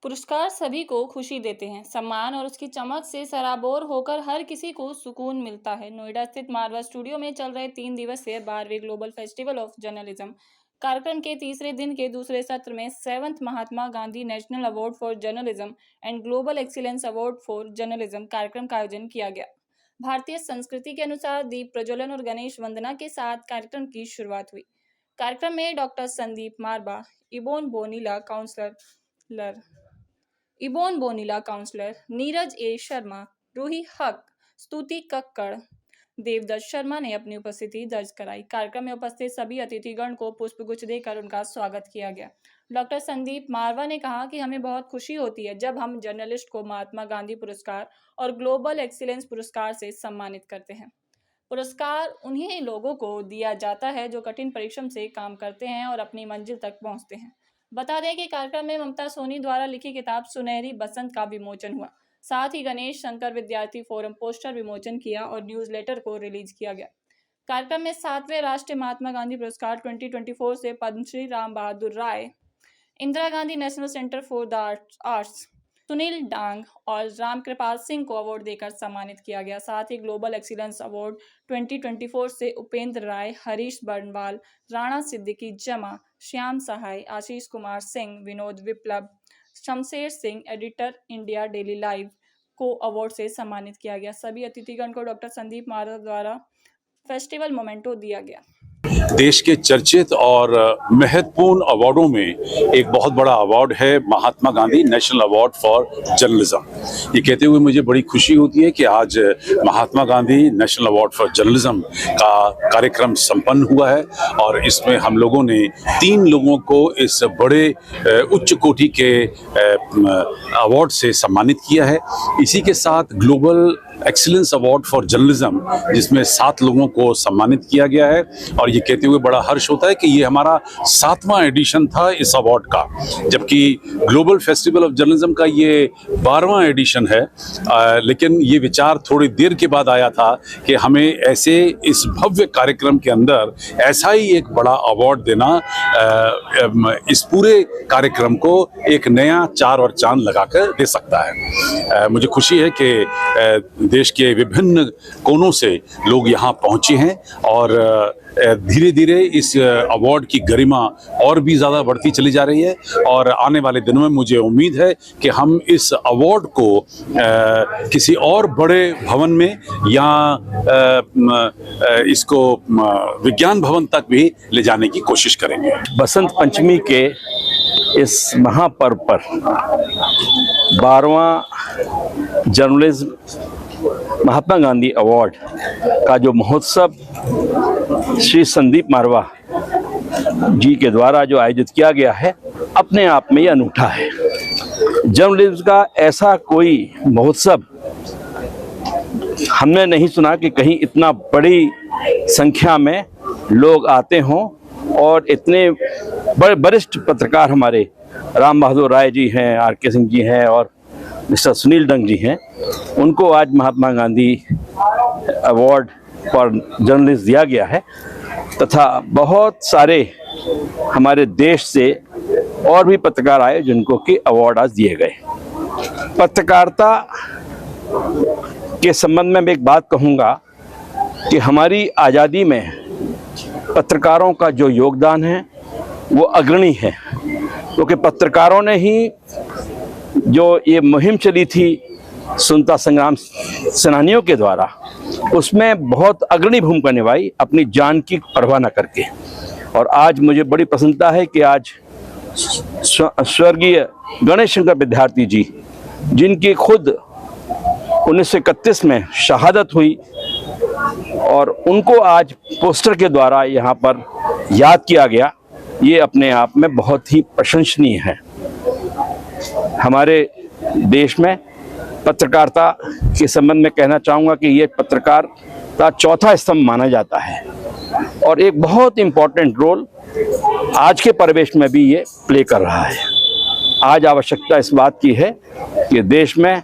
पुरस्कार सभी को खुशी देते हैं। सम्मान और उसकी चमक से सराबोर होकर हर किसी को सुकून मिलता है। नोएडा स्थित मारवा स्टूडियो में चल रहे 3 दिवसीय 12वें ग्लोबल फेस्टिवल ऑफ जर्नलिज्म कार्यक्रम के तीसरे दिन के दूसरे सत्र में 7th Mahatma Gandhi national award for journalism and global excellence award for journalism कार्यक्रम का आयोजन किया गया। भारतीय संस्कृति के अनुसार दीप प्रज्वलन और गणेश वंदना के साथ कार्यक्रम की शुरुआत हुई। कार्यक्रम में डॉक्टर संदीप मारवा, इबोन बोनीला काउंसलर, नीरज ए शर्मा, रूही हक, स्तुति कक्कड़, देवदत्त शर्मा ने अपनी उपस्थिति दर्ज कराई। कार्यक्रम में उपस्थित सभी अतिथिगण को पुष्पगुच्छ देकर उनका स्वागत किया गया। डॉक्टर संदीप मारवा ने कहा कि हमें बहुत खुशी होती है जब हम जर्नलिस्ट को महात्मा गांधी पुरस्कार और ग्लोबल एक्सीलेंस पुरस्कार से सम्मानित करते हैं। पुरस्कार उन्हीं लोगों को दिया जाता है जो कठिन परिश्रम से काम करते हैं और अपनी मंजिल तक पहुंचते हैं। बता दें कि कार्यक्रम में ममता सोनी द्वारा लिखी किताब सुनहरी बसंत का विमोचन हुआ। साथ ही गणेश शंकर विद्यार्थी फोरम पोस्टर विमोचन किया और न्यूज़लेटर को रिलीज किया गया। कार्यक्रम में 7वें राष्ट्रीय महात्मा गांधी पुरस्कार 2024 से Padma Shri Ram Bahadur Rai, Indira Gandhi national center for the arts Sunil Dang और राम कृपाल सिंह को अवार्ड देकर सम्मानित किया गया। साथ ही ग्लोबल एक्सीलेंस अवार्ड 2024 से उपेंद्र राय, Harish Barnwal, Rana Siddiqui Zama, Shyam Sahay, Ashish Kumar Singh, Vinod Viplav, Shamsher Singh, editor India daily live को अवार्ड से सम्मानित किया गया। सभी अतिथिगण को डॉक्टर संदीप मारवा द्वारा फेस्टिवल मोमेंटो दिया गया। देश के चर्चित और महत्वपूर्ण अवार्डों में एक बहुत बड़ा अवार्ड है Mahatma Gandhi national award for journalism. ये कहते हुए मुझे बड़ी खुशी होती है कि आज Mahatma Gandhi national award for journalism का कार्यक्रम संपन्न हुआ है और इसमें हम लोगों ने 3 लोगों को इस बड़े उच्च कोटि के अवार्ड से सम्मानित किया है। इसी के साथ global excellence award for journalism जिसमें 7 लोगों को सम्मानित किया गया है और ये कहते हुए बड़ा हर्ष होता है कि ये हमारा 7वां एडिशन था इस अवार्ड का, जबकि ग्लोबल फेस्टिवल ऑफ जर्नलिज्म का ये 12वां एडिशन है। लेकिन ये विचार थोड़ी देर के बाद आया था कि हमें ऐसे इस भव्य कार्यक्रम के अंदर ऐसा ही एक बड़ा अवार्ड देना इस पूरे कार्यक्रम को एक नया चार और चांद लगाकर दे सकता है। मुझे खुशी है कि देश के विभिन्न कोनों से लोग यहाँ पहुँचे हैं और धीरे धीरे इस अवार्ड की गरिमा और भी ज़्यादा बढ़ती चली जा रही है और आने वाले दिनों में मुझे उम्मीद है कि हम इस अवार्ड को किसी और बड़े भवन में या इसको विज्ञान भवन तक भी ले जाने की कोशिश करेंगे। बसंत पंचमी के इस महापर्व पर 12वां जर्नलिज्म महात्मा गांधी अवार्ड का जो महोत्सव श्री संदीप मारवा जी के द्वारा जो आयोजित किया गया है, अपने आप में ये अनूठा है। जर्नलिज्म का ऐसा कोई महोत्सव हमने नहीं सुना कि कहीं इतना बड़ी संख्या में लोग आते हों और इतने बड़े वरिष्ठ पत्रकार हमारे राम बहादुर राय जी हैं, आर.के. सिंह जी हैं और मिस्टर सुनील डंग जी हैं, उनको आज Mahatma Gandhi award for journalist दिया गया है तथा बहुत सारे हमारे देश से और भी पत्रकार आए जिनको कि अवार्ड आज दिए गए। पत्रकारिता के संबंध में मैं एक बात कहूँगा कि हमारी आज़ादी में पत्रकारों का जो योगदान है वो अग्रणी है, क्योंकि पत्रकारों ने ही जो ये मुहिम चली थी स्वतंत्रता संग्राम सेनानियों के द्वारा, उसमें बहुत अग्रणी भूमिका निभाई अपनी जान की परवाह न करके। और आज मुझे बड़ी प्रसन्नता है कि आज स्वर्गीय गणेश शंकर विद्यार्थी जी, जिनकी खुद 1931 में शहादत हुई और उनको आज पोस्टर के द्वारा यहाँ पर याद किया गया, ये अपने आप में बहुत ही प्रशंसनीय है। हमारे देश में पत्रकारिता के संबंध में कहना चाहूँगा कि ये पत्रकारिता चौथा स्तंभ माना जाता है और एक बहुत इम्पोर्टेंट रोल आज के परिवेश में भी ये प्ले कर रहा है। आज आवश्यकता इस बात की है कि देश में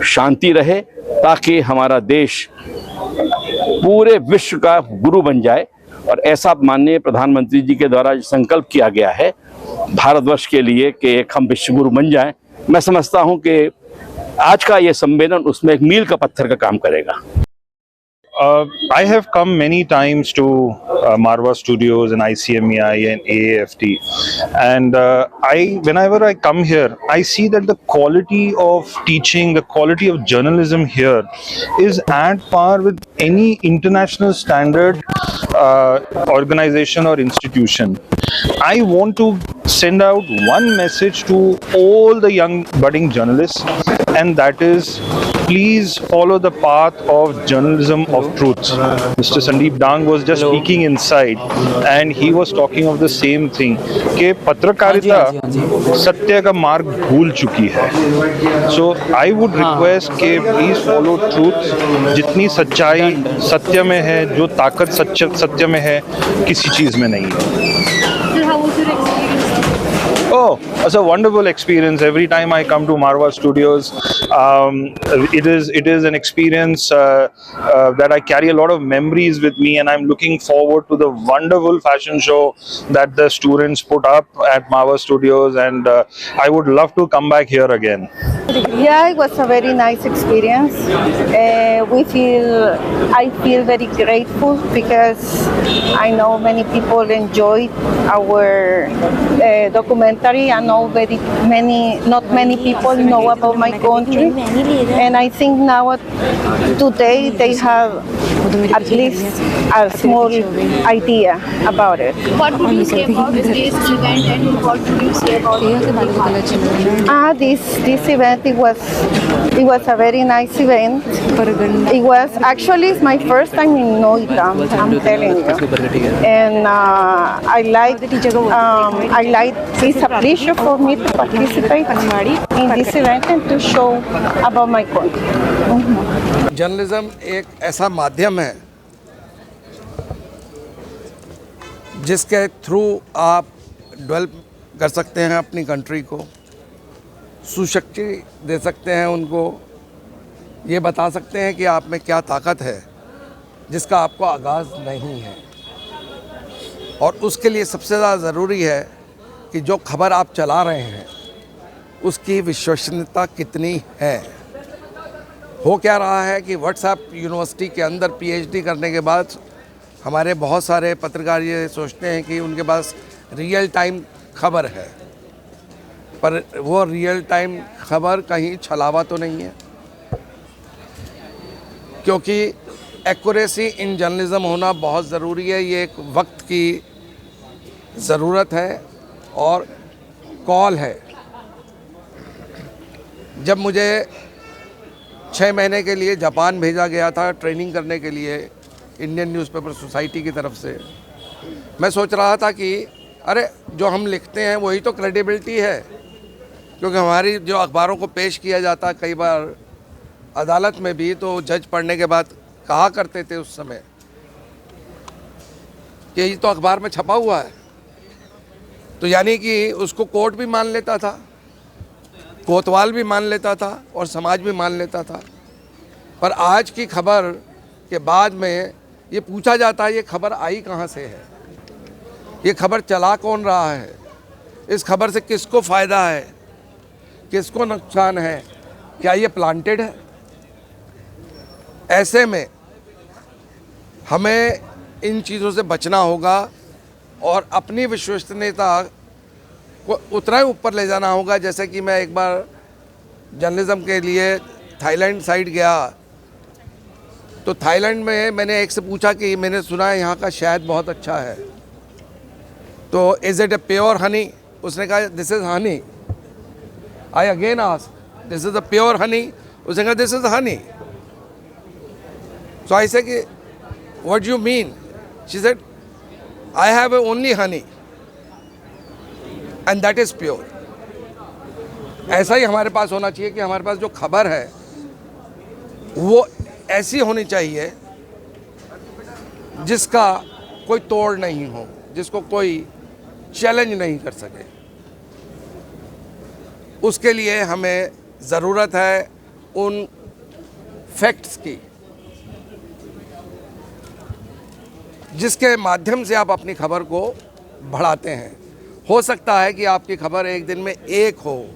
शांति रहे ताकि हमारा देश पूरे विश्व का गुरु बन जाए और ऐसा माननीय प्रधानमंत्री जी के द्वारा संकल्प किया गया है भारतवर्ष के लिए कि एक हम विश्व गुरु बन जाएं, मैं समझता हूं कि आज का ये सम्मेलन उसमें एक मील का पत्थर का काम करेगा। I have come many times to Marwa Studios and ICMEI and AAFT, and whenever I come here, I see that the quality of teaching, the quality of journalism here is at par with any international standard organization or institution. I want to send out one message to all the young budding journalists, and that is, please follow the path of journalism of truth. Mr. Sandeep Dang was just speaking inside, and he was talking of the same thing कि पत्रकारिता सत्य का मार्ग भूल चुकी है. So I would request कि please follow truth. जितनी सच्चाई सत्य में है, जो ताकत सत्य में है, किसी चीज में नहीं है. Oh, it's a wonderful experience. Every time I come to Marwa Studios, it is an experience that I carry a lot of memories with me, and I'm looking forward to the wonderful fashion show that the students put up at Marwa Studios, and I would love to come back here again. Yeah, it was a very nice experience. I feel very grateful because I know many people enjoyed our documentary. I know not many people know about my country, and I think now today they have at least a small idea about it. What would you say about this event, and what would you say about this event? It was a very nice event. It was actually it's my first time in Noida, I'm telling you, and I like it's a pleasure for me to participate in this event and to show about my country. Journalism एक ऐसा माध्यम है जिसके through आप develop कर सकते हैं अपनी कंट्री को, सुशक्ति दे सकते हैं उनको, ये बता सकते हैं कि आप में क्या ताकत है जिसका आपको आगाज़ नहीं है. और उसके लिए सबसे ज़्यादा ज़रूरी है कि जो खबर आप चला रहे हैं उसकी विश्वसनीयता कितनी है. हो क्या रहा है कि व्हाट्सएप यूनिवर्सिटी के अंदर पीएचडी करने के बाद हमारे बहुत सारे पत्रकार ये सोचते हैं कि उनके पास रियल टाइम खबर है, पर वो रियल टाइम खबर कहीं छलावा तो नहीं है, क्योंकि एक्यूरेसी इन जर्नलिज्म होना बहुत ज़रूरी है. ये एक वक्त की ज़रूरत है और कॉल है. जब मुझे 6 महीने के लिए जापान भेजा गया था ट्रेनिंग करने के लिए इंडियन न्यूज़पेपर सोसाइटी की तरफ से, मैं सोच रहा था कि अरे जो हम लिखते हैं वही तो क्रेडिबिलिटी है, क्योंकि हमारी जो अखबारों को पेश किया जाता है कई बार अदालत में भी, तो जज पढ़ने के बाद कहा करते थे उस समय कि ये तो अखबार में छपा हुआ है, तो यानी कि उसको कोर्ट भी मान लेता था, कोतवाल भी मान लेता था और समाज भी मान लेता था. पर आज की खबर के बाद में ये पूछा जाता है ये खबर आई कहाँ से है, ये खबर चला कौन रहा है, इस खबर से किसको फ़ायदा है, किसको नुकसान है, क्या ये प्लांटेड है. ऐसे में हमें इन चीज़ों से बचना होगा और अपनी विश्वसनीयता को उतना ही ऊपर ले जाना होगा. जैसे कि मैं एक बार जर्नलिज्म के लिए थाईलैंड साइड गया, तो थाईलैंड में मैंने एक से पूछा कि मैंने सुना है यहाँ का शहद बहुत अच्छा है, तो is it a pure Honey. उसने कहा this is Honey. I again asked this is a pure Honey. उसने कहा दिस इज़ हनी. सो आई से कि what you mean. She said I have only honey and that is pure. ऐसा ही हमारे पास होना चाहिए कि हमारे पास जो खबर है वो ऐसी होनी चाहिए जिसका कोई तोड़ नहीं हो, जिसको कोई चैलेंज नहीं कर सके. उसके लिए हमें ज़रूरत है उन फैक्ट्स की जिसके माध्यम से आप अपनी खबर को बढ़ाते हैं. हो सकता है कि आपकी खबर एक दिन में 1 हो,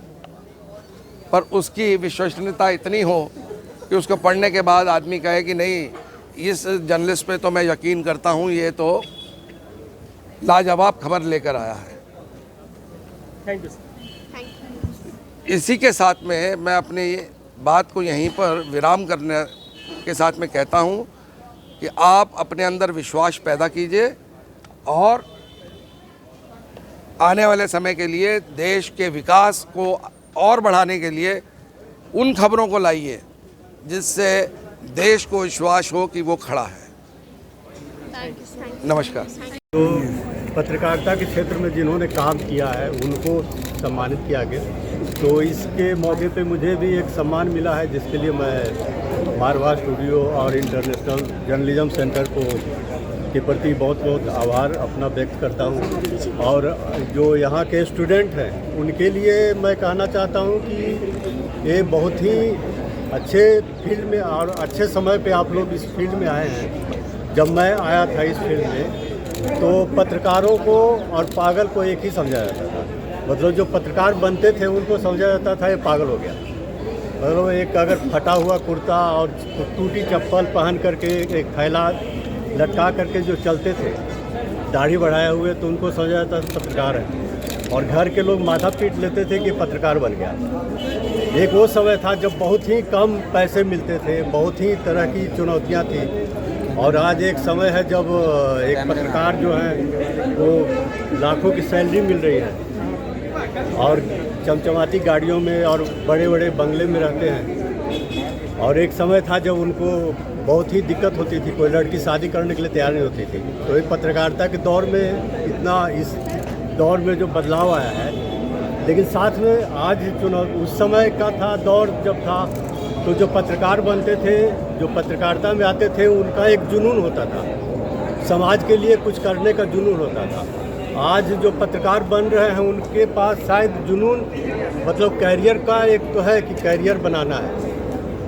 पर उसकी विश्वसनीयता इतनी हो कि उसको पढ़ने के बाद आदमी कहे कि नहीं, इस जर्नलिस्ट पे तो मैं यकीन करता हूँ, ये तो लाजवाब खबर लेकर आया है। Thank you sir. इसी के साथ में मैं अपनी बात को यहीं पर विराम करने के साथ में कहता हूँ कि आप अपने अंदर विश्वास पैदा कीजिए और आने वाले समय के लिए देश के विकास को और बढ़ाने के लिए उन खबरों को लाइए जिससे देश को विश्वास हो कि वो खड़ा है। नमस्कार। तो पत्रकारिता के क्षेत्र में जिन्होंने काम किया है उनको सम्मानित किया गया, तो इसके मौके पे मुझे भी एक सम्मान मिला है, जिसके लिए मैं मारवाड़ स्टूडियो और इंटरनेशनल जर्नलिज्म सेंटर को के प्रति बहुत बहुत आभार अपना व्यक्त करता हूँ। और जो यहाँ के स्टूडेंट हैं उनके लिए मैं कहना चाहता हूँ कि ये बहुत ही अच्छे फील्ड में और अच्छे समय पे आप लोग इस फील्ड में आए हैं। जब मैं आया था इस फील्ड में तो पत्रकारों को और पागल को एक ही समझा जाता था, मतलब जो पत्रकार बनते थे उनको समझा जाता था ये पागल हो गया। मतलब एक अगर फटा हुआ कुर्ता और टूटी चप्पल पहन करके एक थैला लटका करके जो चलते थे, दाढ़ी बढ़ाए हुए, तो उनको समझा जाता था पत्रकार है। और घर के लोग माथा पीट लेते थे कि पत्रकार बन गया। एक वो समय था जब बहुत ही कम पैसे मिलते थे, बहुत ही तरह की चुनौतियाँ थी। और आज एक समय है जब एक पत्रकार जो है वो लाखों की सैलरी मिल रही है और चमचमाती गाड़ियों में और बड़े बड़े बंगले में रहते हैं। और एक समय था जब उनको बहुत ही दिक्कत होती थी, कोई लड़की शादी करने के लिए तैयार नहीं होती थी। तो एक पत्रकारिता के दौर में इतना, इस दौर में जो बदलाव आया है, लेकिन साथ में आज उस समय का था दौर जब था तो जो पत्रकार बनते थे, जो पत्रकारिता में आते थे, उनका एक जुनून होता था, समाज के लिए कुछ करने का जुनून होता था। आज जो पत्रकार बन रहे हैं उनके पास शायद जुनून, मतलब कैरियर का एक तो है कि कैरियर बनाना है,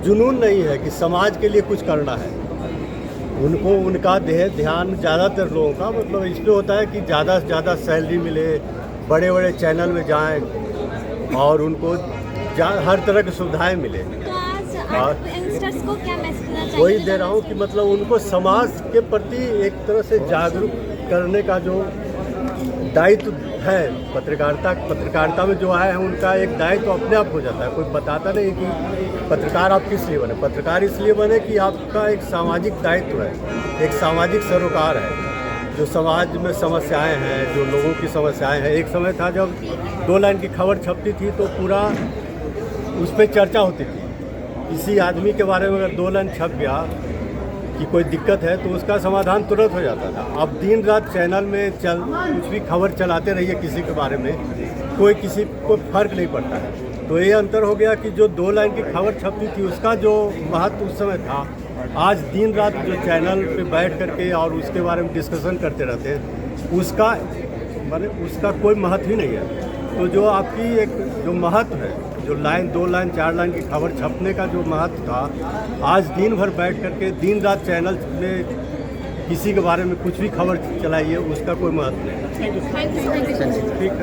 जुनून नहीं है कि समाज के लिए कुछ करना है। उनको उनका ध्यान ज़्यादातर लोगों का मतलब इस पे होता है कि ज़्यादा से ज़्यादा सैलरी मिले, बड़े बड़े चैनल में जाएं और उनको हर तरह की सुविधाएं मिले। यंगस्टर्स को क्या मैसेज देना चाहिए? वही दे रहा हूँ कि मतलब उनको समाज के प्रति एक तरह से जागरूक करने का जो दायित्व है, पत्रकारिता में जो आए हैं उनका एक दायित्व अपने आप हो जाता है। कोई बताता नहीं कि पत्रकार आप किस लिए बने। पत्रकार इसलिए बने कि आपका एक सामाजिक दायित्व है, एक सामाजिक सरोकार है, जो समाज में समस्याएं हैं, जो लोगों की समस्याएं हैं। एक समय था जब 2 लाइन की खबर छपती थी तो पूरा उस पर चर्चा होती थी। किसी आदमी के बारे में अगर 2 लाइन छप गया कि कोई दिक्कत है तो उसका समाधान तुरंत हो जाता था। अब दिन रात चैनल में कुछ भी खबर चलाते रहिए किसी के बारे में, कोई किसी को फर्क नहीं पड़ता है। तो ये अंतर हो गया कि जो 2 लाइन की खबर छपती थी उसका जो महत्व उस समय था, आज दिन रात जो चैनल पे बैठ करके और उसके बारे में डिस्कशन करते रहते हैं, उसका कोई महत्व ही नहीं है। तो जो आपकी एक जो महत्व है, जो 2 लाइन 4 लाइन की खबर छपने का जो महत्व था, आज दिन भर बैठ करके दिन रात चैनल में किसी के बारे में कुछ भी खबर चलाइए, उसका कोई महत्व नहीं है। ठीक है।